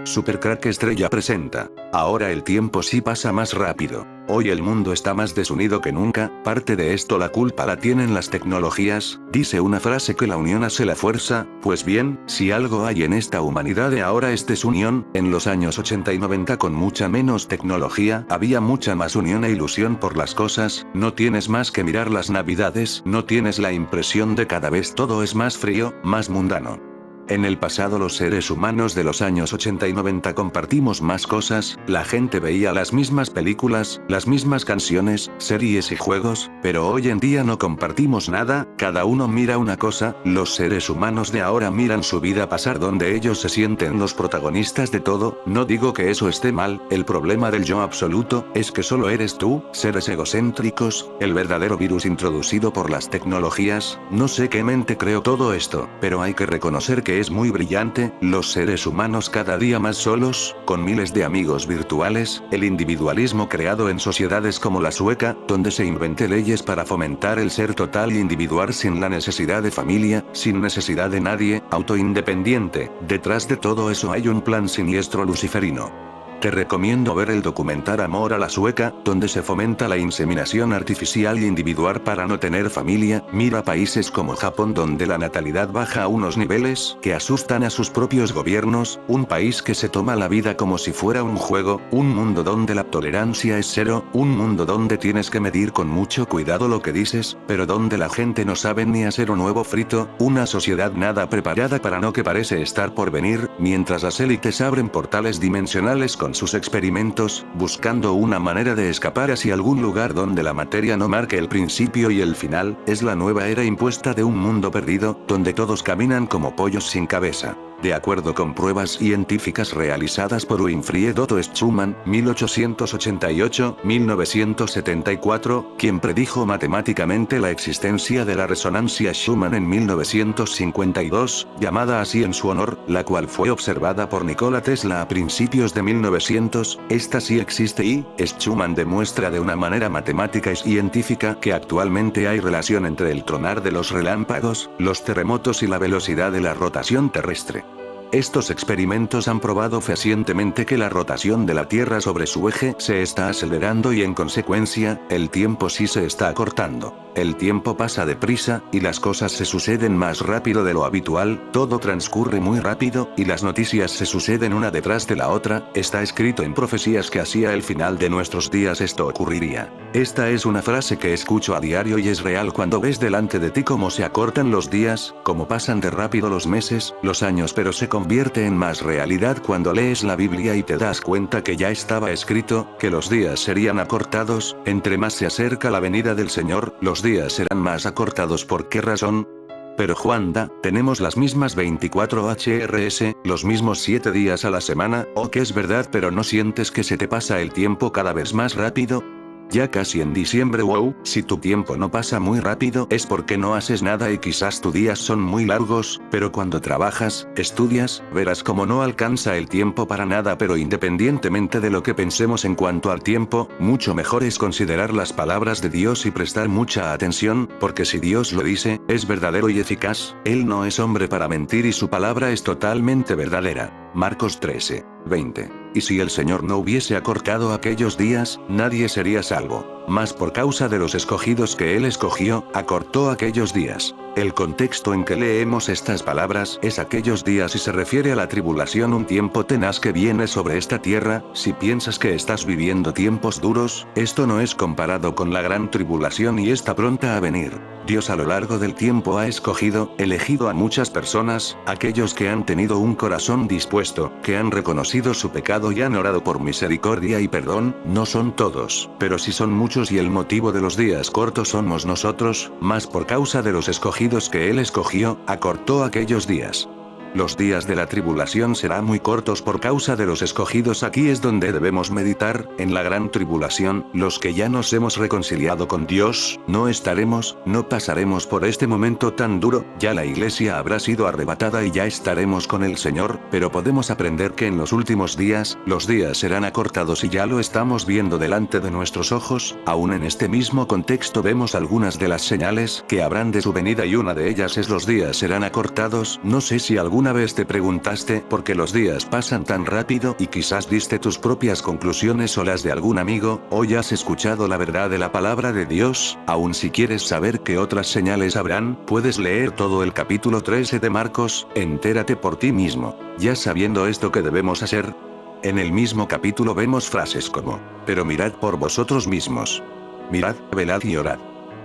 Supercrack Estrella presenta. Ahora el tiempo sí pasa más rápido. Hoy el mundo está más desunido que nunca, parte de esto la culpa la tienen las tecnologías, dice una frase que la unión hace la fuerza, pues bien, si algo hay en esta humanidad de ahora es desunión, en los años 80 y 90 con mucha menos tecnología, había mucha más unión e ilusión por las cosas, no tienes más que mirar las navidades, no tienes la impresión de cada vez todo es más frío, más mundano. En el pasado los seres humanos de los años 80 y 90 compartimos más cosas, la gente veía las mismas películas, las mismas canciones, series y juegos, pero hoy en día no compartimos nada, cada uno mira una cosa, los seres humanos de ahora miran su vida pasar donde ellos se sienten los protagonistas de todo, no digo que eso esté mal, el problema del yo absoluto, es que solo eres tú, seres egocéntricos, el verdadero virus introducido por las tecnologías, no sé qué mente creó todo esto, pero hay que reconocer que es muy brillante, los seres humanos cada día más solos, con miles de amigos virtuales, el individualismo creado en sociedades como la sueca, donde se inventen leyes para fomentar el ser total y individual sin la necesidad de familia, sin necesidad de nadie, autoindependiente, detrás de todo eso hay un plan siniestro luciferino. Te recomiendo ver el documental Amor a la sueca, donde se fomenta la inseminación artificial y individual para no tener familia, mira países como Japón donde la natalidad baja a unos niveles que asustan a sus propios gobiernos, un país que se toma la vida como si fuera un juego, un mundo donde la tolerancia es cero, un mundo donde tienes que medir con mucho cuidado lo que dices, pero donde la gente no sabe ni hacer un huevo frito, una sociedad nada preparada para lo que parece estar por venir, mientras las élites abren portales dimensionales con sus experimentos, buscando una manera de escapar hacia algún lugar donde la materia no marque el principio y el final, es la nueva era impuesta de un mundo perdido, donde todos caminan como pollos sin cabeza. De acuerdo con pruebas científicas realizadas por Winfried Otto Schumann, 1888-1974, quien predijo matemáticamente la existencia de la resonancia Schumann en 1952, llamada así en su honor, la cual fue observada por Nikola Tesla a principios de 1900, esta sí existe y, Schumann demuestra de una manera matemática y científica que actualmente hay relación entre el tronar de los relámpagos, los terremotos y la velocidad de la rotación terrestre. Estos experimentos han probado fehacientemente que la rotación de la Tierra sobre su eje se está acelerando y en consecuencia, el tiempo sí se está acortando. El tiempo pasa deprisa, y las cosas se suceden más rápido de lo habitual, todo transcurre muy rápido, y las noticias se suceden una detrás de la otra, está escrito en profecías que hacia el final de nuestros días esto ocurriría. Esta es una frase que escucho a diario y es real cuando ves delante de ti cómo se acortan los días, cómo pasan de rápido los meses, los años pero se convierte en más realidad cuando lees la Biblia y te das cuenta que ya estaba escrito, que los días serían acortados, entre más se acerca la venida del Señor, los días serán más acortados. ¿Por qué razón? Pero Juanda, tenemos las mismas 24 HRS, los mismos 7 días a la semana, o que es verdad pero no sientes que se te pasa el tiempo cada vez más rápido. Ya casi en diciembre. Wow, si tu tiempo no pasa muy rápido es porque no haces nada y quizás tus días son muy largos, pero cuando trabajas, estudias, verás como no alcanza el tiempo para nada. Pero independientemente de lo que pensemos en cuanto al tiempo, mucho mejor es considerar las palabras de Dios y prestar mucha atención, porque si Dios lo dice, es verdadero y eficaz, Él no es hombre para mentir y su palabra es totalmente verdadera. Marcos 13:20. Y si el Señor no hubiese acortado aquellos días, nadie sería salvo. Mas por causa de los escogidos que Él escogió, acortó aquellos días. El contexto en que leemos estas palabras es aquellos días y se refiere a la tribulación, un tiempo tenaz que viene sobre esta tierra. Si piensas que estás viviendo tiempos duros, esto no es comparado con la gran tribulación y está pronta a venir. Dios a lo largo del tiempo ha elegido a muchas personas, aquellos que han tenido un corazón dispuesto, que han reconocido su pecado y han orado por misericordia y perdón, no son todos, pero sí son muchos y el motivo de los días cortos somos nosotros, mas por causa de los escogidos que Él escogió, acortó aquellos días. Los días de la tribulación serán muy cortos por causa de los escogidos. Aquí es donde debemos meditar, en la gran tribulación, los que ya nos hemos reconciliado con Dios, no pasaremos por este momento tan duro, ya la iglesia habrá sido arrebatada y ya estaremos con el Señor, pero podemos aprender que en los últimos días, los días serán acortados y ya lo estamos viendo delante de nuestros ojos. Aún en este mismo contexto vemos algunas de las señales que habrán de su venida y una de ellas es los días serán acortados. No sé si alguna ¿Alguna vez te preguntaste por qué los días pasan tan rápido y quizás diste tus propias conclusiones o las de algún amigo? Hoy has escuchado la verdad de la palabra de Dios. Aun si quieres saber qué otras señales habrán, puedes leer todo el capítulo 13 de Marcos. Entérate por ti mismo. Ya sabiendo esto, ¿qué debemos hacer? En el mismo capítulo vemos frases como: pero mirad por vosotros mismos. Mirad, velad y orad.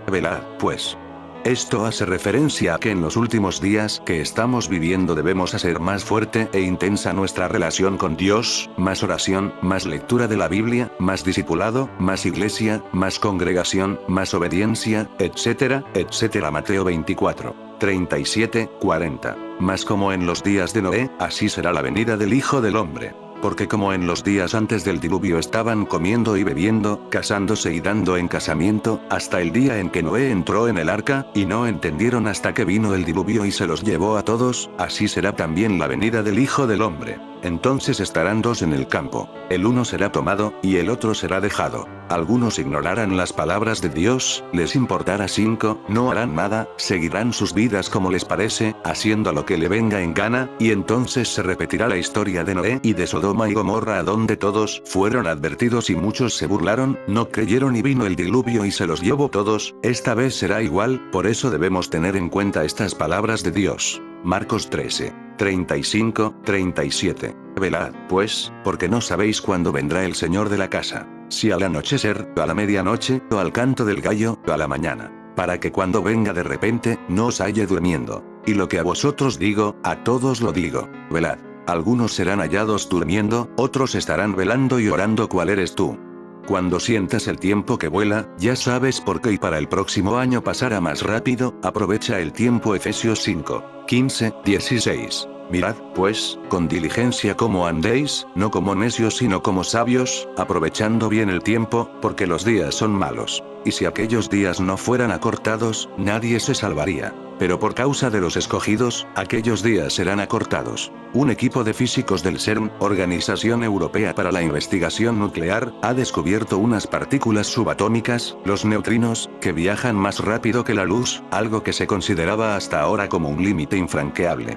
Velad, pues. Esto hace referencia a que en los últimos días que estamos viviendo debemos hacer más fuerte e intensa nuestra relación con Dios, más oración, más lectura de la Biblia, más discipulado, más iglesia, más congregación, más obediencia, etcétera, etcétera. Mateo 24, 37, 40. Mas como en los días de Noé, así será la venida del Hijo del Hombre. Porque como en los días antes del diluvio estaban comiendo y bebiendo, casándose y dando en casamiento, hasta el día en que Noé entró en el arca, y no entendieron hasta que vino el diluvio y se los llevó a todos, así será también la venida del Hijo del Hombre. Entonces estarán dos en el campo, el uno será tomado, y el otro será dejado. Algunos ignorarán las palabras de Dios, les importará 5, no harán nada, seguirán sus vidas como les parece, haciendo lo que le venga en gana, y entonces se repetirá la historia de Noé y de Sodoma y Gomorra, a donde todos fueron advertidos y muchos se burlaron, no creyeron y vino el diluvio y se los llevó todos. Esta vez será igual, por eso debemos tener en cuenta estas palabras de Dios. Marcos 13, 35, 37. Velad, pues, porque no sabéis cuándo vendrá el Señor de la casa, si al anochecer, a la medianoche, o al canto del gallo, o a la mañana, para que cuando venga de repente, no os halle durmiendo. Y lo que a vosotros digo, a todos lo digo, velad. Algunos serán hallados durmiendo, otros estarán velando y orando. ¿Cuál eres tú? Cuando sientas el tiempo que vuela, ya sabes por qué, y para el próximo año pasará más rápido, aprovecha el tiempo. Efesios 5, 15, 16. Mirad, pues, con diligencia cómo andéis, no como necios sino como sabios, aprovechando bien el tiempo, porque los días son malos. Y si aquellos días no fueran acortados, nadie se salvaría. Pero por causa de los escogidos, aquellos días serán acortados. Un equipo de físicos del CERN, Organización Europea para la Investigación Nuclear, ha descubierto unas partículas subatómicas, los neutrinos, que viajan más rápido que la luz, algo que se consideraba hasta ahora como un límite infranqueable.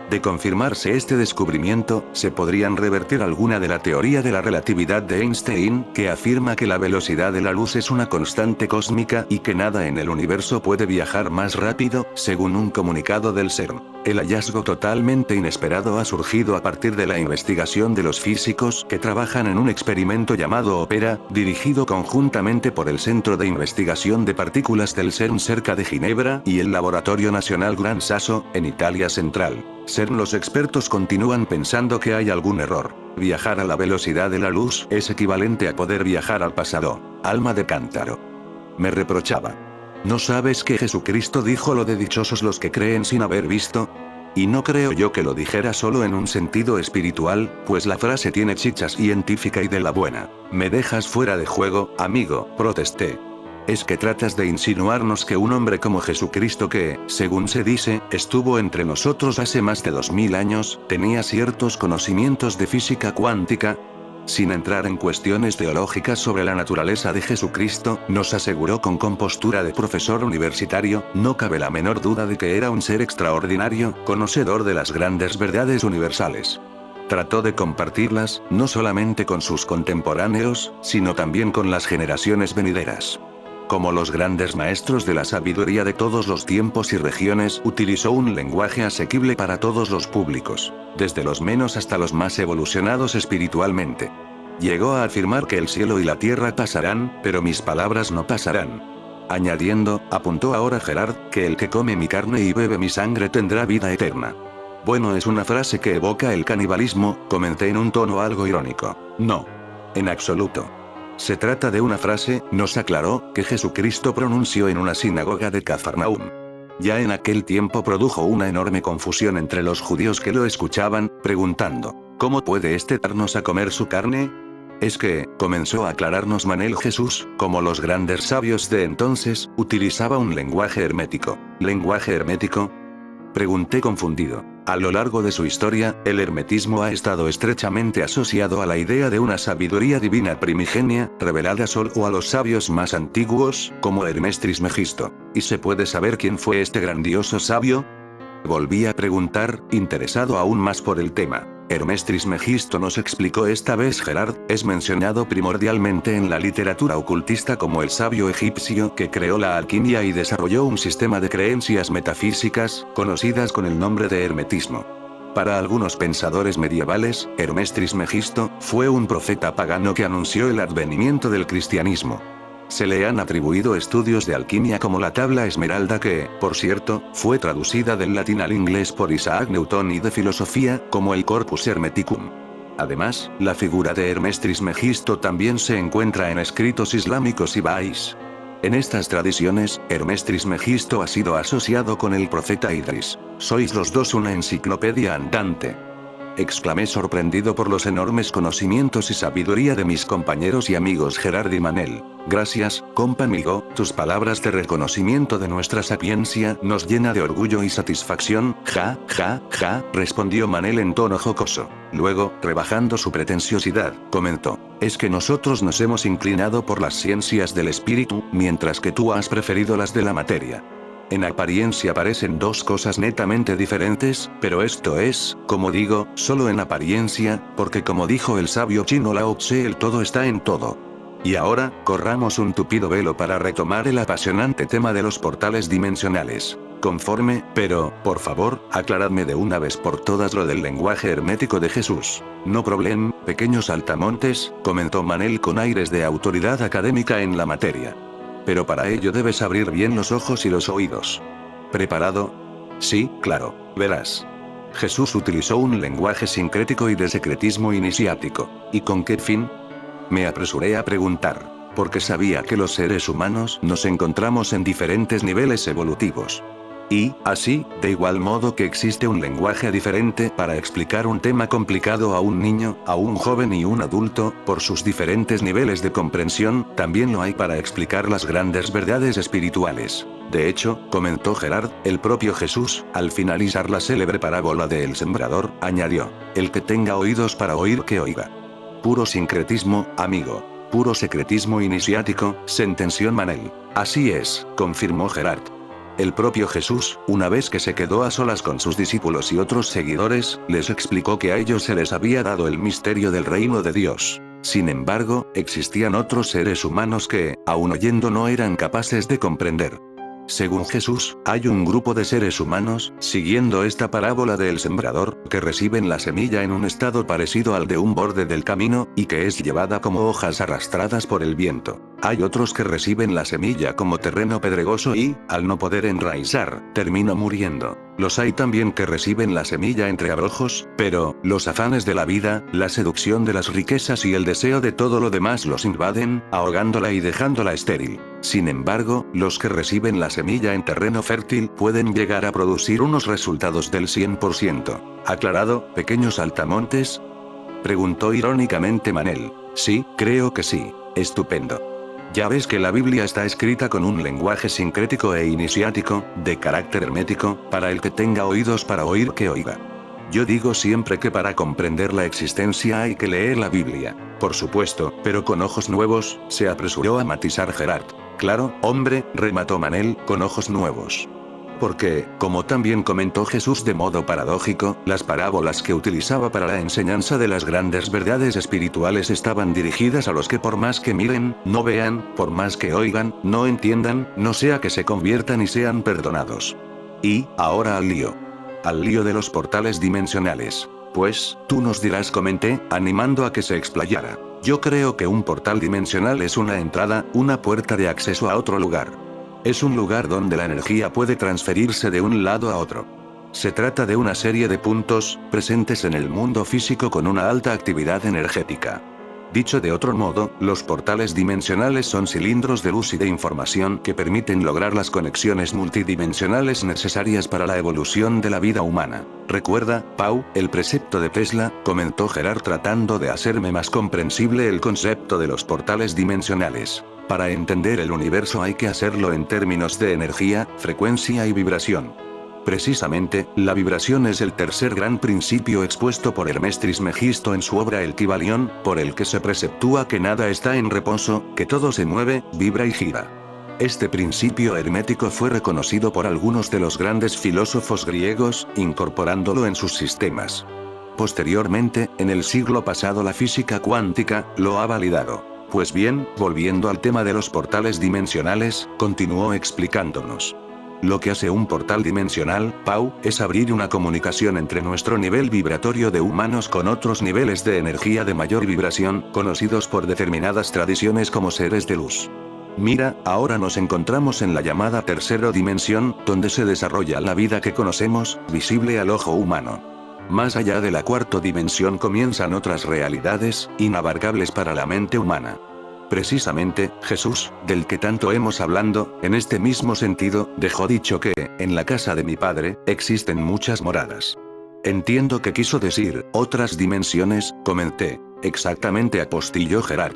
De confirmarse este descubrimiento, se podrían revertir alguna de la teoría de la relatividad de Einstein, que afirma que la velocidad de la luz es una constante cósmica y que nada en el universo puede viajar más rápido, según un comunicado del CERN. El hallazgo totalmente inesperado ha surgido a partir de la investigación de los físicos que trabajan en un experimento llamado OPERA, dirigido conjuntamente por el Centro de Investigación de Partículas del CERN cerca de Ginebra y el Laboratorio Nacional Gran Sasso, en Italia Central. Los expertos continúan pensando que hay algún error. Viajar a la velocidad de la luz es equivalente a poder viajar al pasado. Alma de cántaro. Me reprochaba. ¿No sabes que Jesucristo dijo lo de dichosos los que creen sin haber visto? Y no creo yo que lo dijera solo en un sentido espiritual, pues la frase tiene chicha científica y de la buena. Me dejas fuera de juego, amigo, protesté. ¿Es que tratas de insinuarnos que un hombre como Jesucristo, que, según se dice, estuvo entre nosotros hace más de 2000 años, tenía ciertos conocimientos de física cuántica? Sin entrar en cuestiones teológicas sobre la naturaleza de Jesucristo, nos aseguró con compostura de profesor universitario, no cabe la menor duda de que era un ser extraordinario, conocedor de las grandes verdades universales. Trató de compartirlas, no solamente con sus contemporáneos, sino también con las generaciones venideras. Como los grandes maestros de la sabiduría de todos los tiempos y regiones, utilizó un lenguaje asequible para todos los públicos, desde los menos hasta los más evolucionados espiritualmente. Llegó a afirmar que el cielo y la tierra pasarán, pero mis palabras no pasarán. Añadiendo, apuntó ahora Gerard, que el que come mi carne y bebe mi sangre tendrá vida eterna. Bueno, es una frase que evoca el canibalismo, comenté en un tono algo irónico. No. En absoluto. Se trata de una frase, nos aclaró, que Jesucristo pronunció en una sinagoga de Cafarnaúm. Ya en aquel tiempo produjo una enorme confusión entre los judíos que lo escuchaban, preguntando, ¿cómo puede este darnos a comer su carne? Es que, comenzó a aclararnos Manel Jesús, como los grandes sabios de entonces, utilizaba un lenguaje hermético. ¿Lenguaje hermético? Pregunté confundido. A lo largo de su historia, el hermetismo ha estado estrechamente asociado a la idea de una sabiduría divina primigenia, revelada solo a los sabios más antiguos, como Hermes Trismegisto. ¿Y se puede saber quién fue este grandioso sabio? Volví a preguntar, interesado aún más por el tema. Hermes Trismegisto nos explicó esta vez Gerard, es mencionado primordialmente en la literatura ocultista como el sabio egipcio que creó la alquimia y desarrolló un sistema de creencias metafísicas, conocidas con el nombre de hermetismo. Para algunos pensadores medievales, Hermes Trismegisto fue un profeta pagano que anunció el advenimiento del cristianismo. Se le han atribuido estudios de alquimia como la tabla esmeralda que, por cierto, fue traducida del latín al inglés por Isaac Newton y de filosofía, como el Corpus Hermeticum. Además, la figura de Hermes Trismegisto también se encuentra en escritos islámicos y bahíes. En estas tradiciones, Hermes Trismegisto ha sido asociado con el profeta Idris. Sois los dos una enciclopedia andante. Exclamé sorprendido por los enormes conocimientos y sabiduría de mis compañeros y amigos Gerard y Manel. Gracias, compa amigo, tus palabras de reconocimiento de nuestra sapiencia nos llena de orgullo y satisfacción, ja, respondió Manel en tono jocoso. Luego, rebajando su pretenciosidad, comentó, es que nosotros nos hemos inclinado por las ciencias del espíritu, mientras que tú has preferido las de la materia. En apariencia parecen dos cosas netamente diferentes, pero esto es, como digo, solo en apariencia, porque como dijo el sabio chino Lao Tse, el todo está en todo. Y ahora, corramos un tupido velo para retomar el apasionante tema de los portales dimensionales. Conforme, pero, por favor, aclaradme de una vez por todas lo del lenguaje hermético de Jesús. No problem, pequeños saltamontes, comentó Manel con aires de autoridad académica en la materia. Pero para ello debes abrir bien los ojos y los oídos. ¿Preparado? Sí, claro, verás. Jesús utilizó un lenguaje sincrético y de secretismo iniciático. ¿Y con qué fin? Me apresuré a preguntar, porque sabía que los seres humanos nos encontramos en diferentes niveles evolutivos. Y, así, de igual modo que existe un lenguaje diferente para explicar un tema complicado a un niño, a un joven y un adulto, por sus diferentes niveles de comprensión, también lo hay para explicar las grandes verdades espirituales. De hecho, comentó Gerard, el propio Jesús, al finalizar la célebre parábola del sembrador, añadió, el que tenga oídos para oír que oiga. Puro sincretismo, amigo. Puro secretismo iniciático, sentenció Manel. Así es, confirmó Gerard. El propio Jesús, una vez que se quedó a solas con sus discípulos y otros seguidores, les explicó que a ellos se les había dado el misterio del reino de Dios. Sin embargo, existían otros seres humanos que, aun oyendo, no eran capaces de comprender. Según Jesús, hay un grupo de seres humanos, siguiendo esta parábola del sembrador, que reciben la semilla en un estado parecido al de un borde del camino, y que es llevada como hojas arrastradas por el viento. Hay otros que reciben la semilla como terreno pedregoso y, al no poder enraizar, termina muriendo. Los hay también que reciben la semilla entre abrojos, pero, los afanes de la vida, la seducción de las riquezas y el deseo de todo lo demás los invaden, ahogándola y dejándola estéril. Sin embargo, los que reciben la semilla en terreno fértil pueden llegar a producir unos resultados del 100%. ¿Aclarado, pequeños saltamontes? Preguntó irónicamente Manel. Sí, creo que sí. Estupendo. Ya ves que la Biblia está escrita con un lenguaje sincrético e iniciático, de carácter hermético, para el que tenga oídos para oír que oiga. Yo digo siempre que para comprender la existencia hay que leer la Biblia. Por supuesto, pero con ojos nuevos, se apresuró a matizar Gerard. Claro, hombre, remató Manel, con ojos nuevos. Porque, como también comentó Jesús de modo paradójico, las parábolas que utilizaba para la enseñanza de las grandes verdades espirituales estaban dirigidas a los que por más que miren, no vean, por más que oigan, no entiendan, no sea que se conviertan y sean perdonados. Y, ahora al lío. Al lío de los portales dimensionales. Pues, tú nos dirás, comenté, animando a que se explayara. Yo creo que un portal dimensional es una entrada, una puerta de acceso a otro lugar. Es un lugar donde la energía puede transferirse de un lado a otro. Se trata de una serie de puntos, presentes en el mundo físico con una alta actividad energética. Dicho de otro modo, los portales dimensionales son cilindros de luz y de información que permiten lograr las conexiones multidimensionales necesarias para la evolución de la vida humana. Recuerda, Pau, el precepto de Tesla, comentó Gerard tratando de hacerme más comprensible el concepto de los portales dimensionales. Para entender el universo hay que hacerlo en términos de energía, frecuencia y vibración. Precisamente, la vibración es el tercer gran principio expuesto por Hermes Trismegisto en su obra El Kybalión, por el que se preceptúa que nada está en reposo, que todo se mueve, vibra y gira. Este principio hermético fue reconocido por algunos de los grandes filósofos griegos, incorporándolo en sus sistemas. Posteriormente, en el siglo pasado la física cuántica lo ha validado. Pues bien, volviendo al tema de los portales dimensionales, continuó explicándonos. Lo que hace un portal dimensional, Pau, es abrir una comunicación entre nuestro nivel vibratorio de humanos con otros niveles de energía de mayor vibración, conocidos por determinadas tradiciones como seres de luz. Mira, ahora nos encontramos en la llamada tercera dimensión, donde se desarrolla la vida que conocemos, visible al ojo humano. Más allá de la cuarta dimensión comienzan otras realidades, inabarcables para la mente humana. Precisamente, Jesús, del que tanto hemos hablado, en este mismo sentido, dejó dicho que, en la casa de mi Padre, existen muchas moradas. Entiendo que quiso decir, otras dimensiones, comenté. Exactamente, apostilló Gerard.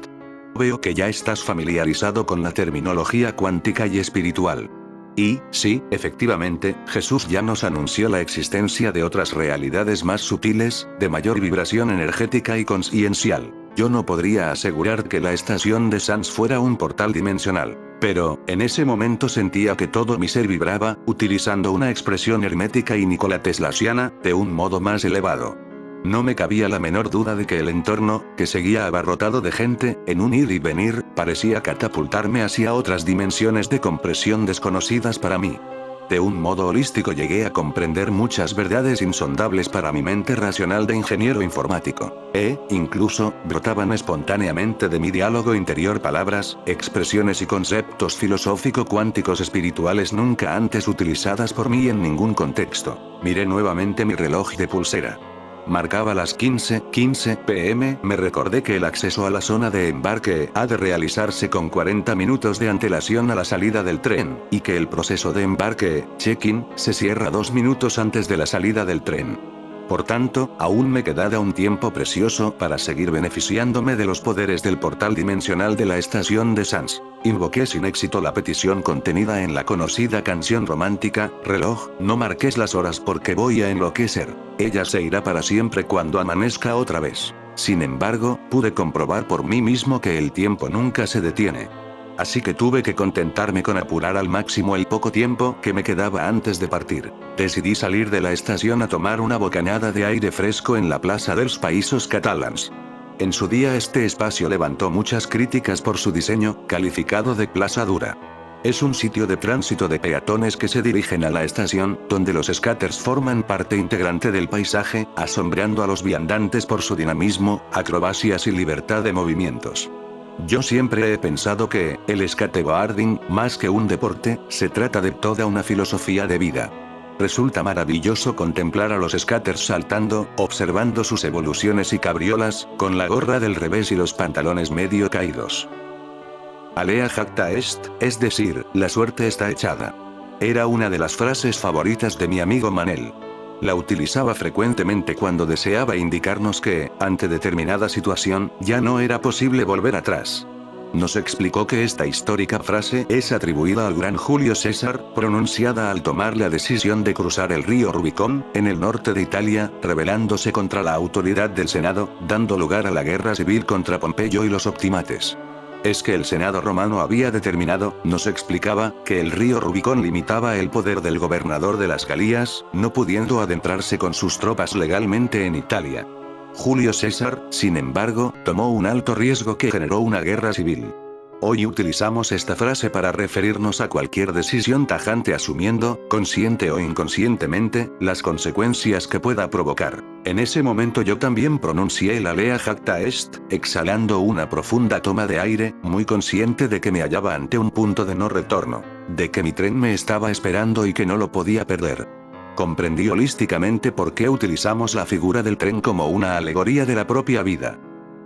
Veo que ya estás familiarizado con la terminología cuántica y espiritual. Y, sí, efectivamente, Jesús ya nos anunció la existencia de otras realidades más sutiles, de mayor vibración energética y consciencial. Yo no podría asegurar que la estación de Sans fuera un portal dimensional, pero, en ese momento sentía que todo mi ser vibraba, utilizando una expresión hermética y nicolateslasiana, de un modo más elevado. No me cabía la menor duda de que el entorno, que seguía abarrotado de gente, en un ir y venir, parecía catapultarme hacia otras dimensiones de compresión desconocidas para mí. De un modo holístico llegué a comprender muchas verdades insondables para mi mente racional de ingeniero informático. Incluso, brotaban espontáneamente de mi diálogo interior palabras, expresiones y conceptos filosófico-cuánticos espirituales nunca antes utilizadas por mí en ningún contexto. Miré nuevamente mi reloj de pulsera. Marcaba las 15:15 p.m. Me recordé que el acceso a la zona de embarque ha de realizarse con 40 minutos de antelación a la salida del tren, y que el proceso de embarque, check-in, se cierra 2 minutos antes de la salida del tren. Por tanto, aún me quedaba un tiempo precioso para seguir beneficiándome de los poderes del portal dimensional de la estación de Sans. Invoqué sin éxito la petición contenida en la conocida canción romántica, reloj, no marques las horas porque voy a enloquecer. Ella se irá para siempre cuando amanezca otra vez. Sin embargo, pude comprobar por mí mismo que el tiempo nunca se detiene. Así que tuve que contentarme con apurar al máximo el poco tiempo que me quedaba antes de partir. Decidí salir de la estación a tomar una bocanada de aire fresco en la Plaça dels Països Catalans. En su día este espacio levantó muchas críticas por su diseño, calificado de plaza dura. Es un sitio de tránsito de peatones que se dirigen a la estación, donde los escáters forman parte integrante del paisaje, asombrando a los viandantes por su dinamismo, acrobacias y libertad de movimientos. Yo siempre he pensado que, el skateboarding, más que un deporte, se trata de toda una filosofía de vida. Resulta maravilloso contemplar a los skaters saltando, observando sus evoluciones y cabriolas, con la gorra del revés y los pantalones medio caídos. Alea jacta est, es decir, la suerte está echada. Era una de las frases favoritas de mi amigo Manel. La utilizaba frecuentemente cuando deseaba indicarnos que, ante determinada situación, ya no era posible volver atrás. Nos explicó que esta histórica frase es atribuida al gran Julio César, pronunciada al tomar la decisión de cruzar el río Rubicón, en el norte de Italia, rebelándose contra la autoridad del Senado, dando lugar a la guerra civil contra Pompeyo y los optimates. Es que el Senado romano había determinado, nos explicaba, que el río Rubicón limitaba el poder del gobernador de las Galías, no pudiendo adentrarse con sus tropas legalmente en Italia. Julio César, sin embargo, tomó un alto riesgo que generó una guerra civil. Hoy utilizamos esta frase para referirnos a cualquier decisión tajante asumiendo, consciente o inconscientemente, las consecuencias que pueda provocar. En ese momento yo también pronuncié el alea jacta est, exhalando una profunda toma de aire, muy consciente de que me hallaba ante un punto de no retorno, de que mi tren me estaba esperando y que no lo podía perder. Comprendí holísticamente por qué utilizamos la figura del tren como una alegoría de la propia vida.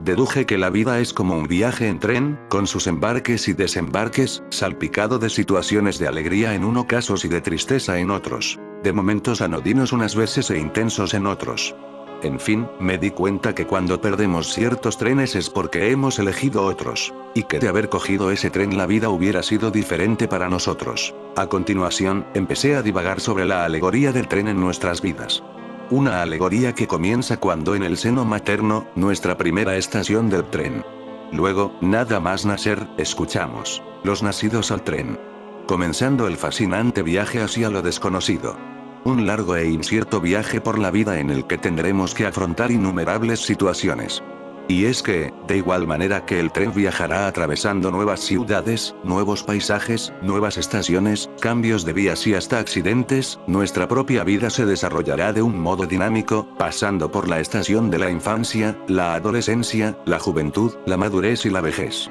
Deduje que la vida es como un viaje en tren, con sus embarques y desembarques, salpicado de situaciones de alegría en unos casos y de tristeza en otros, de momentos anodinos unas veces e intensos en otros. En fin, me di cuenta que cuando perdemos ciertos trenes es porque hemos elegido otros, y que de haber cogido ese tren la vida hubiera sido diferente para nosotros. A continuación, empecé a divagar sobre la alegoría del tren en nuestras vidas. Una alegoría que comienza cuando en el seno materno, nuestra primera estación del tren. Luego, nada más nacer, escuchamos los nacidos al tren. Comenzando el fascinante viaje hacia lo desconocido. Un largo e incierto viaje por la vida en el que tendremos que afrontar innumerables situaciones. Y es que, de igual manera que el tren viajará atravesando nuevas ciudades, nuevos paisajes, nuevas estaciones, cambios de vías y hasta accidentes, nuestra propia vida se desarrollará de un modo dinámico, pasando por la estación de la infancia, la adolescencia, la juventud, la madurez y la vejez.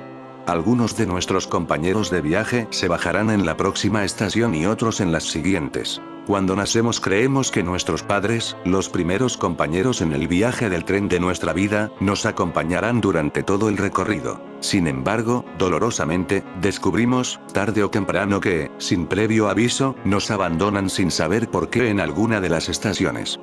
Algunos de nuestros compañeros de viaje se bajarán en la próxima estación y otros en las siguientes. Cuando nacemos creemos que nuestros padres, los primeros compañeros en el viaje del tren de nuestra vida, nos acompañarán durante todo el recorrido. Sin embargo, dolorosamente, descubrimos, tarde o temprano que, sin previo aviso, nos abandonan sin saber por qué en alguna de las estaciones.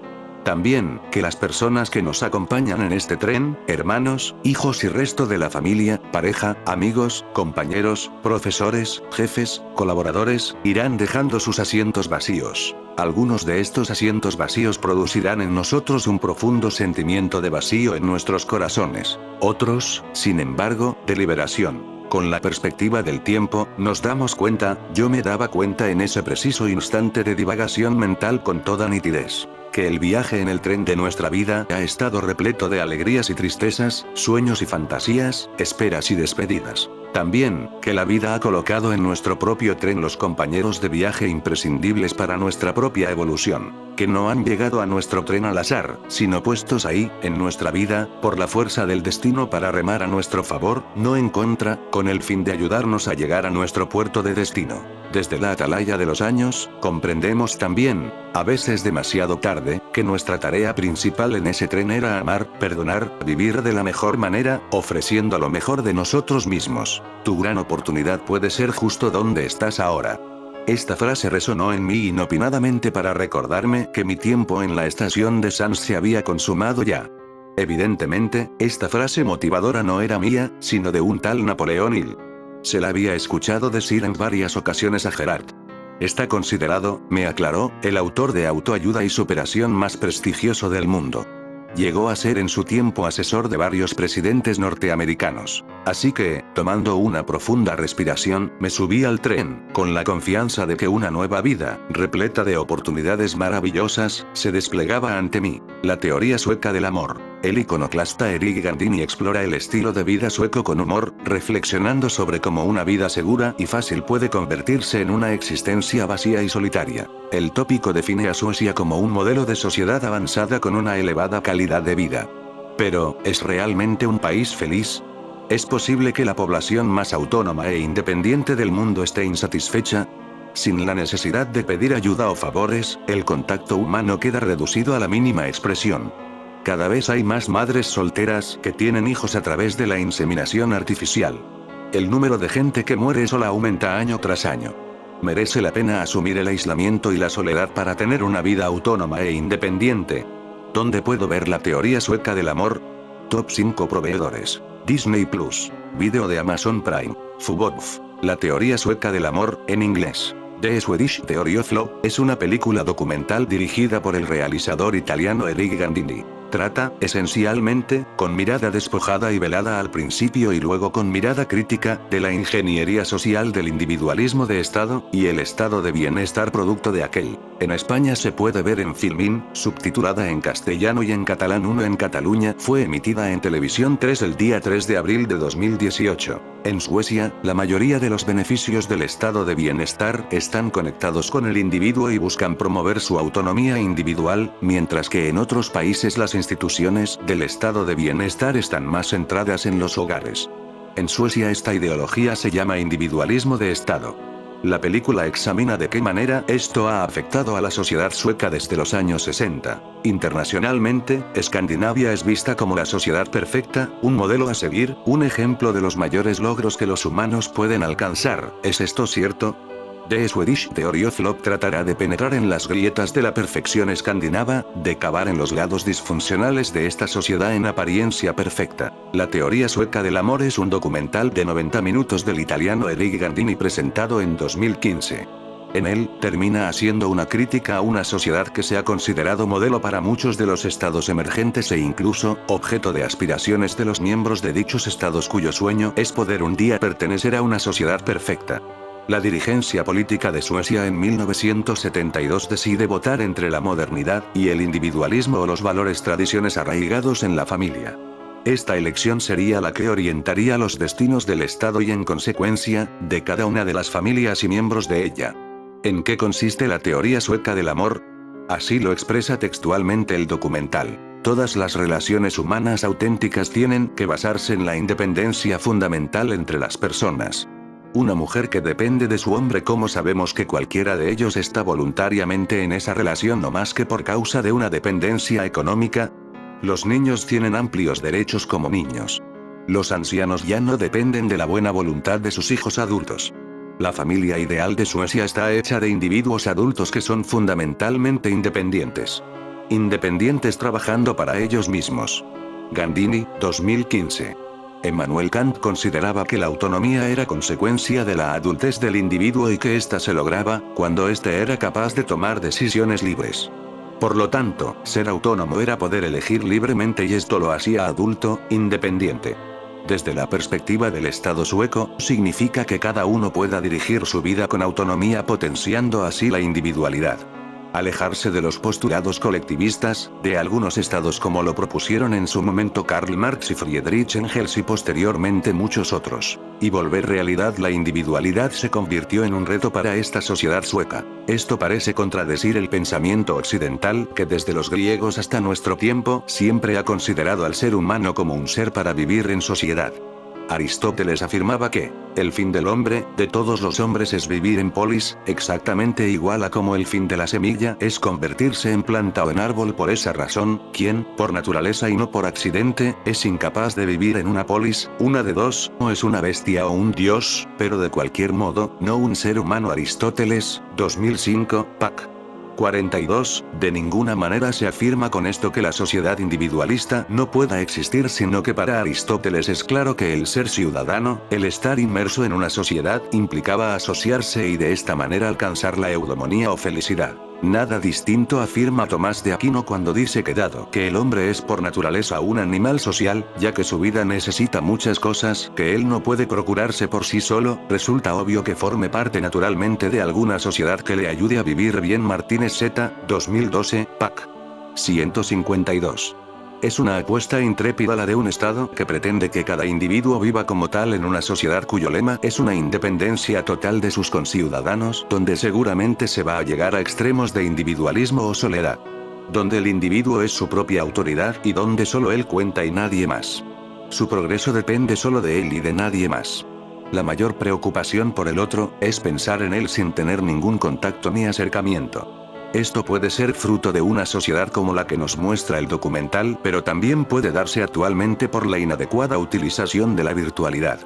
También, que las personas que nos acompañan en este tren, hermanos, hijos y resto de la familia, pareja, amigos, compañeros, profesores, jefes, colaboradores, irán dejando sus asientos vacíos. Algunos de estos asientos vacíos producirán en nosotros un profundo sentimiento de vacío en nuestros corazones. Otros, sin embargo, de liberación. Con la perspectiva del tiempo, nos damos cuenta, yo me daba cuenta en ese preciso instante de divagación mental con toda nitidez, que el viaje en el tren de nuestra vida ha estado repleto de alegrías y tristezas, sueños y fantasías, esperas y despedidas. También, que la vida ha colocado en nuestro propio tren los compañeros de viaje imprescindibles para nuestra propia evolución, que no han llegado a nuestro tren al azar, sino puestos ahí, en nuestra vida, por la fuerza del destino para remar a nuestro favor, no en contra, con el fin de ayudarnos a llegar a nuestro puerto de destino. Desde la atalaya de los años, comprendemos también, a veces demasiado tarde, que nuestra tarea principal en ese tren era amar, perdonar, vivir de la mejor manera, ofreciendo lo mejor de nosotros mismos. Tu gran oportunidad puede ser justo donde estás ahora. Esta frase resonó en mí inopinadamente para recordarme que mi tiempo en la estación de Sants se había consumado ya. Evidentemente, esta frase motivadora no era mía, sino de un tal Napoleón Hill. Se la había escuchado decir en varias ocasiones a Gerard. Está considerado, me aclaró, el autor de autoayuda y superación más prestigioso del mundo. Llegó a ser en su tiempo asesor de varios presidentes norteamericanos. Así que, tomando una profunda respiración, me subí al tren, con la confianza de que una nueva vida, repleta de oportunidades maravillosas, se desplegaba ante mí. La teoría sueca del amor. El iconoclasta Erik Gandini explora el estilo de vida sueco con humor, reflexionando sobre cómo una vida segura y fácil puede convertirse en una existencia vacía y solitaria. El tópico define a Suecia como un modelo de sociedad avanzada con una elevada calidad de vida. Pero, ¿es realmente un país feliz? ¿Es posible que la población más autónoma e independiente del mundo esté insatisfecha? Sin la necesidad de pedir ayuda o favores, el contacto humano queda reducido a la mínima expresión. Cada vez hay más madres solteras que tienen hijos a través de la inseminación artificial. El número de gente que muere sola aumenta año tras año. ¿Merece la pena asumir el aislamiento y la soledad para tener una vida autónoma e independiente? ¿Dónde puedo ver la teoría sueca del amor? Top 5 proveedores. Disney Plus. Vídeo de Amazon Prime. Fubov. La teoría sueca del amor, en inglés. The Swedish Theory of Love, es una película documental dirigida por el realizador italiano Erik Gandini. Trata, esencialmente, con mirada despojada y velada al principio y luego con mirada crítica, de la ingeniería social del individualismo de Estado, y el estado de bienestar producto de aquel. En España se puede ver en Filmin, subtitulada en castellano y en catalán 1 en Cataluña, fue emitida en Televisión 3 el día 3 de abril de 2018. En Suecia, la mayoría de los beneficios del estado de bienestar están conectados con el individuo y buscan promover su autonomía individual, mientras que en otros países las instituciones del estado de bienestar están más centradas en los hogares. En Suecia esta ideología se llama individualismo de Estado. La película examina de qué manera esto ha afectado a la sociedad sueca desde los años 60. Internacionalmente, Escandinavia es vista como la sociedad perfecta, un modelo a seguir, un ejemplo de los mayores logros que los humanos pueden alcanzar. ¿Es esto cierto? The Swedish Theory of Love tratará de penetrar en las grietas de la perfección escandinava, de cavar en los lados disfuncionales de esta sociedad en apariencia perfecta. La teoría sueca del amor es un documental de 90 minutos del italiano Erik Gandini presentado en 2015. En él, termina haciendo una crítica a una sociedad que se ha considerado modelo para muchos de los estados emergentes e incluso, objeto de aspiraciones de los miembros de dichos estados cuyo sueño es poder un día pertenecer a una sociedad perfecta. La dirigencia política de Suecia en 1972 decide votar entre la modernidad y el individualismo o los valores tradiciones arraigados en la familia. Esta elección sería la que orientaría los destinos del Estado y en consecuencia, de cada una de las familias y miembros de ella. ¿En qué consiste la teoría sueca del amor? Así lo expresa textualmente el documental. Todas las relaciones humanas auténticas tienen que basarse en la independencia fundamental entre las personas. Una mujer que depende de su hombre, ¿cómo sabemos que cualquiera de ellos está voluntariamente en esa relación no más que por causa de una dependencia económica? Los niños tienen amplios derechos como niños. Los ancianos ya no dependen de la buena voluntad de sus hijos adultos. La familia ideal de Suecia está hecha de individuos adultos que son fundamentalmente independientes. Independientes trabajando para ellos mismos. Gandini, 2015. Immanuel Kant consideraba que la autonomía era consecuencia de la adultez del individuo y que ésta se lograba cuando éste era capaz de tomar decisiones libres. Por lo tanto, ser autónomo era poder elegir libremente y esto lo hacía adulto, independiente. Desde la perspectiva del Estado sueco, significa que cada uno pueda dirigir su vida con autonomía potenciando así la individualidad. Alejarse de los postulados colectivistas, de algunos estados como lo propusieron en su momento Karl Marx y Friedrich Engels y posteriormente muchos otros. Y volver realidad la individualidad se convirtió en un reto para esta sociedad sueca. Esto parece contradecir el pensamiento occidental que desde los griegos hasta nuestro tiempo siempre ha considerado al ser humano como un ser para vivir en sociedad. Aristóteles afirmaba que, el fin del hombre, de todos los hombres es vivir en polis, exactamente igual a como el fin de la semilla es convertirse en planta o en árbol. Por esa razón, quien, por naturaleza y no por accidente, es incapaz de vivir en una polis, una de dos, o es una bestia o un dios, pero de cualquier modo, no un ser humano. Aristóteles, 2005, pac. 42. De ninguna manera se afirma con esto que la sociedad individualista no pueda existir, sino que para Aristóteles es claro que el ser ciudadano, el estar inmerso en una sociedad, implicaba asociarse y de esta manera alcanzar la eudemonía o felicidad. Nada distinto afirma Tomás de Aquino cuando dice que dado que el hombre es por naturaleza un animal social, ya que su vida necesita muchas cosas que él no puede procurarse por sí solo, resulta obvio que forme parte naturalmente de alguna sociedad que le ayude a vivir bien. Martínez Z, 2012, pac. 152. Es una apuesta intrépida la de un Estado que pretende que cada individuo viva como tal en una sociedad cuyo lema es una independencia total de sus conciudadanos, donde seguramente se va a llegar a extremos de individualismo o soledad. Donde el individuo es su propia autoridad y donde solo él cuenta y nadie más. Su progreso depende solo de él y de nadie más. La mayor preocupación por el otro es pensar en él sin tener ningún contacto ni acercamiento. Esto puede ser fruto de una sociedad como la que nos muestra el documental, pero también puede darse actualmente por la inadecuada utilización de la virtualidad.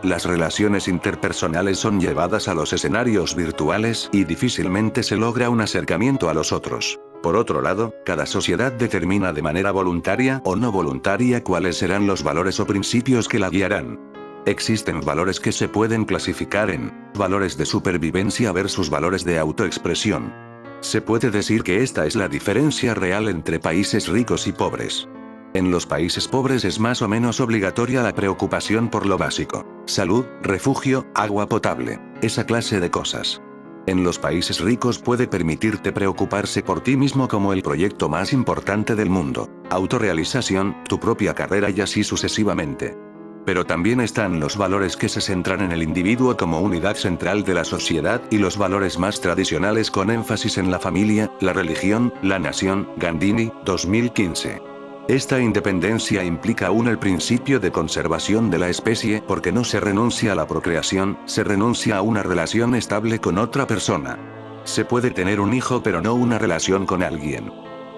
Las relaciones interpersonales son llevadas a los escenarios virtuales y difícilmente se logra un acercamiento a los otros. Por otro lado, cada sociedad determina de manera voluntaria o no voluntaria cuáles serán los valores o principios que la guiarán. Existen valores que se pueden clasificar en valores de supervivencia versus valores de autoexpresión. Se puede decir que esta es la diferencia real entre países ricos y pobres. En los países pobres es más o menos obligatoria la preocupación por lo básico: salud, refugio, agua potable, esa clase de cosas. En los países ricos puede permitirte preocuparse por ti mismo como el proyecto más importante del mundo, autorrealización, tu propia carrera y así sucesivamente. Pero también están los valores que se centran en el individuo como unidad central de la sociedad y los valores más tradicionales con énfasis en la familia, la religión, la nación. Gandini, 2015. Esta independencia implica aún el principio de conservación de la especie porque no se renuncia a la procreación, se renuncia a una relación estable con otra persona. Se puede tener un hijo pero no una relación con alguien.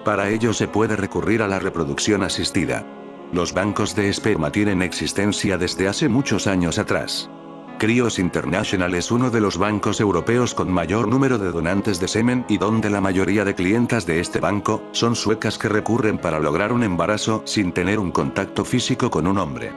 Para ello se puede recurrir a la reproducción asistida. Los bancos de esperma tienen existencia desde hace muchos años atrás. Cryos International es uno de los bancos europeos con mayor número de donantes de semen y donde la mayoría de clientas de este banco son suecas que recurren para lograr un embarazo sin tener un contacto físico con un hombre.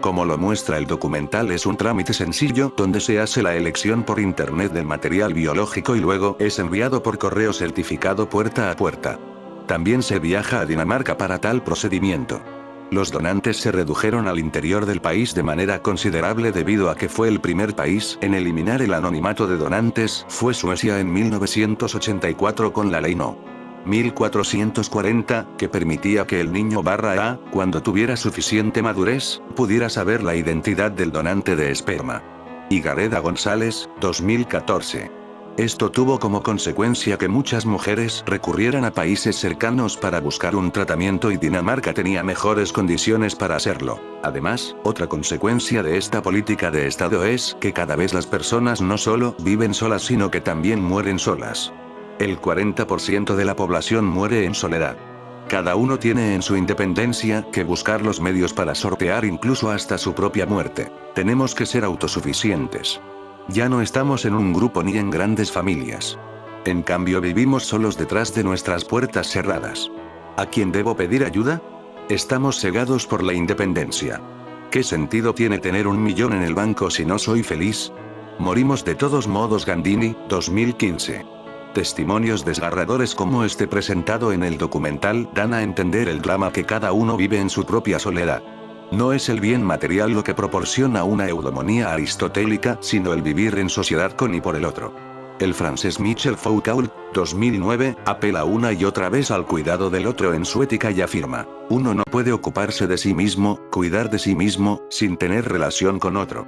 Como lo muestra el documental, es un trámite sencillo donde se hace la elección por internet del material biológico y luego es enviado por correo certificado puerta a puerta. También se viaja a Dinamarca para tal procedimiento. Los donantes se redujeron al interior del país de manera considerable debido a que fue el primer país en eliminar el anonimato de donantes, fue Suecia en 1984 con la ley No. 1440, que permitía que el niño /A, cuando tuviera suficiente madurez, pudiera saber la identidad del donante de esperma. Y Gareda González, 2014. Esto tuvo como consecuencia que muchas mujeres recurrieran a países cercanos para buscar un tratamiento y Dinamarca tenía mejores condiciones para hacerlo. Además, otra consecuencia de esta política de Estado es que cada vez las personas no solo viven solas sino que también mueren solas. El 40% de la población muere en soledad. Cada uno tiene en su independencia que buscar los medios para sortear incluso hasta su propia muerte. Tenemos que ser autosuficientes. Ya no estamos en un grupo ni en grandes familias. En cambio vivimos solos detrás de nuestras puertas cerradas. ¿A quién debo pedir ayuda? Estamos cegados por la independencia. ¿Qué sentido tiene tener 1 millón en el banco si no soy feliz? Morimos de todos modos. Gandini, 2015. Testimonios desgarradores como este presentado en el documental dan a entender el drama que cada uno vive en su propia soledad. No es el bien material lo que proporciona una eudemonía aristotélica, sino el vivir en sociedad con y por el otro. El francés Michel Foucault, 2009, apela una y otra vez al cuidado del otro en su ética y afirma: uno no puede ocuparse de sí mismo, cuidar de sí mismo, sin tener relación con otro.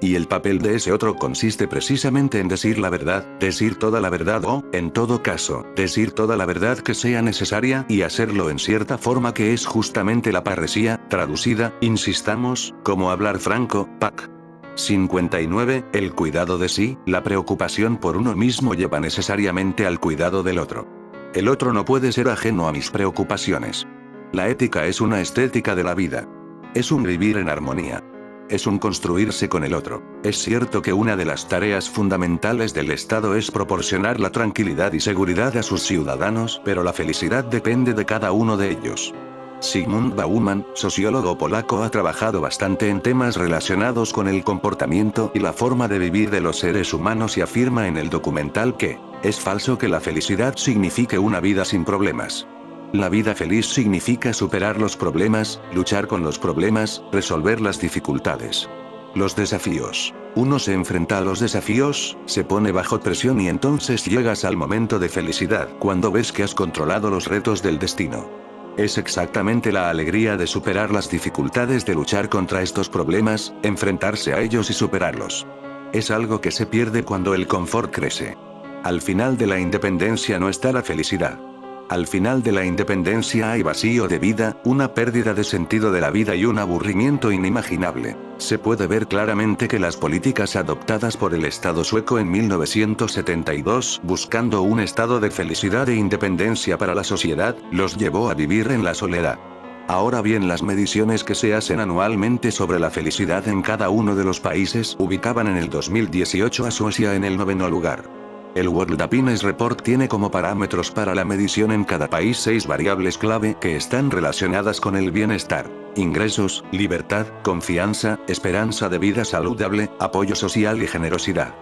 Y el papel de ese otro consiste precisamente en decir la verdad, decir toda la verdad o, en todo caso, decir toda la verdad que sea necesaria y hacerlo en cierta forma que es justamente la parresía, traducida, insistamos, como hablar franco, pac. 59. El cuidado de sí, la preocupación por uno mismo lleva necesariamente al cuidado del otro. El otro no puede ser ajeno a mis preocupaciones. La ética es una estética de la vida. Es un vivir en armonía. Es un construirse con el otro. Es cierto que una de las tareas fundamentales del Estado es proporcionar la tranquilidad y seguridad a sus ciudadanos, pero la felicidad depende de cada uno de ellos. Zygmunt Bauman, sociólogo polaco, ha trabajado bastante en temas relacionados con el comportamiento y la forma de vivir de los seres humanos y afirma en el documental que es falso que la felicidad signifique una vida sin problemas. La vida feliz significa superar los problemas, luchar con los problemas, resolver las dificultades. Los desafíos. Uno se enfrenta a los desafíos, se pone bajo presión y entonces llegas al momento de felicidad cuando ves que has controlado los retos del destino. Es exactamente la alegría de superar las dificultades, de luchar contra estos problemas, enfrentarse a ellos y superarlos. Es algo que se pierde cuando el confort crece. Al final de la independencia no está la felicidad. Al final de la independencia hay vacío de vida, una pérdida de sentido de la vida y un aburrimiento inimaginable. Se puede ver claramente que las políticas adoptadas por el Estado sueco en 1972, buscando un estado de felicidad e independencia para la sociedad, los llevó a vivir en la soledad. Ahora bien, las mediciones que se hacen anualmente sobre la felicidad en cada uno de los países ubicaban en el 2018 a Suecia en el 9º lugar. El World Happiness Report tiene como parámetros para la medición en cada país 6 variables clave que están relacionadas con el bienestar: ingresos, libertad, confianza, esperanza de vida saludable, apoyo social y generosidad.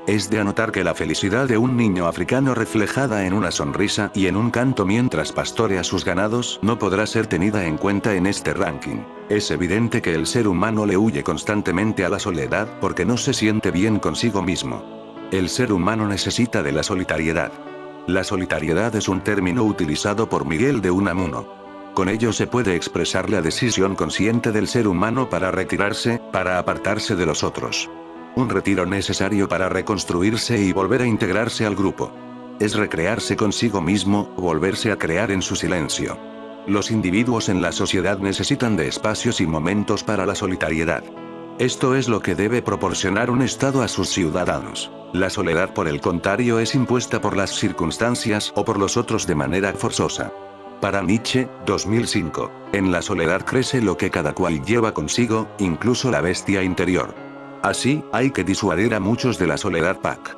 Es de anotar que la felicidad de un niño africano reflejada en una sonrisa y en un canto mientras pastorea sus ganados no podrá ser tenida en cuenta en este ranking. Es evidente que el ser humano le huye constantemente a la soledad porque no se siente bien consigo mismo. El ser humano necesita de la solitariedad. La solitariedad es un término utilizado por Miguel de Unamuno. Con ello se puede expresar la decisión consciente del ser humano para retirarse, para apartarse de los otros. Un retiro necesario para reconstruirse y volver a integrarse al grupo. Es recrearse consigo mismo, volverse a crear en su silencio. Los individuos en la sociedad necesitan de espacios y momentos para la solitariedad. Esto es lo que debe proporcionar un Estado a sus ciudadanos. La soledad, por el contrario, es impuesta por las circunstancias o por los otros de manera forzosa. Para Nietzsche, 2005, en la soledad crece lo que cada cual lleva consigo, incluso la bestia interior. Así, hay que disuadir a muchos de la soledad. Pac.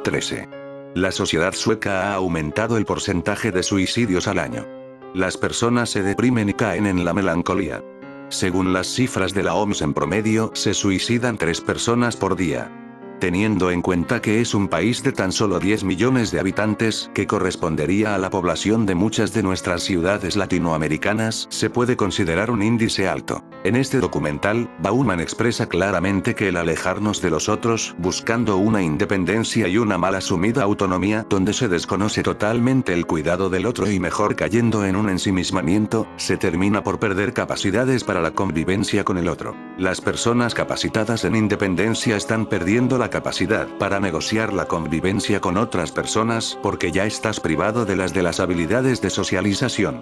13. La sociedad sueca ha aumentado el porcentaje de suicidios al año. Las personas se deprimen y caen en la melancolía. Según las cifras de la OMS, en promedio se suicidan 3 personas por día. Teniendo en cuenta que es un país de tan solo 10 millones de habitantes, que correspondería a la población de muchas de nuestras ciudades latinoamericanas, se puede considerar un índice alto. En este documental, Bauman expresa claramente que el alejarnos de los otros, buscando una independencia y una mal asumida autonomía, donde se desconoce totalmente el cuidado del otro y mejor cayendo en un ensimismamiento, se termina por perder capacidades para la convivencia con el otro. Las personas capacitadas en independencia están perdiendo la capacidad para negociar la convivencia con otras personas, porque ya estás privado de las habilidades de socialización.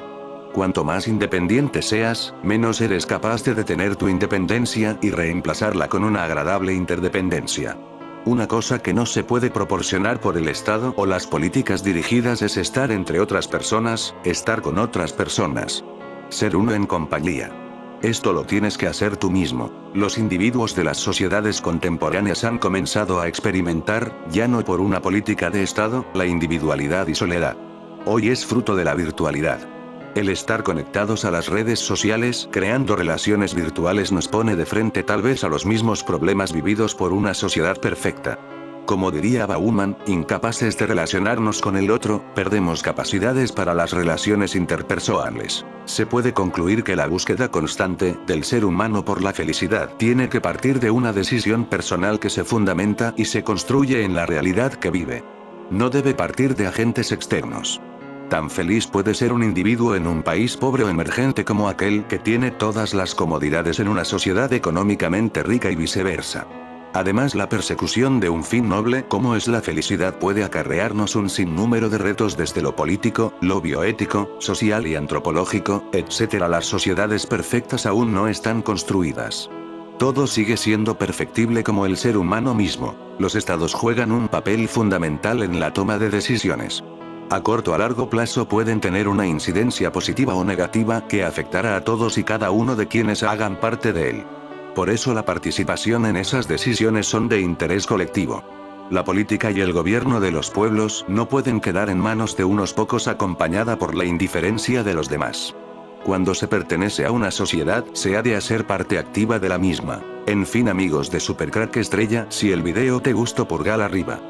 Cuanto más independiente seas, menos eres capaz de detener tu independencia y reemplazarla con una agradable interdependencia. Una cosa que no se puede proporcionar por el Estado o las políticas dirigidas es estar entre otras personas, estar con otras personas. Ser uno en compañía. Esto lo tienes que hacer tú mismo. Los individuos de las sociedades contemporáneas han comenzado a experimentar, ya no por una política de Estado, la individualidad y soledad. Hoy es fruto de la virtualidad. El estar conectados a las redes sociales, creando relaciones virtuales, nos pone de frente tal vez a los mismos problemas vividos por una sociedad perfecta. Como diría Bauman, incapaces de relacionarnos con el otro, perdemos capacidades para las relaciones interpersonales. Se puede concluir que la búsqueda constante del ser humano por la felicidad tiene que partir de una decisión personal que se fundamenta y se construye en la realidad que vive. No debe partir de agentes externos. Tan feliz puede ser un individuo en un país pobre o emergente como aquel que tiene todas las comodidades en una sociedad económicamente rica y viceversa. Además, la persecución de un fin noble como es la felicidad puede acarrearnos un sinnúmero de retos desde lo político, lo bioético, social y antropológico, etc. Las sociedades perfectas aún no están construidas. Todo sigue siendo perfectible como el ser humano mismo. Los estados juegan un papel fundamental en la toma de decisiones. A corto o a largo plazo pueden tener una incidencia positiva o negativa que afectará a todos y cada uno de quienes hagan parte de él. Por eso la participación en esas decisiones son de interés colectivo. La política y el gobierno de los pueblos no pueden quedar en manos de unos pocos acompañada por la indiferencia de los demás. Cuando se pertenece a una sociedad, se ha de hacer parte activa de la misma. En fin, amigos de Supercrack Estrella, si el video te gustó, pulgar arriba.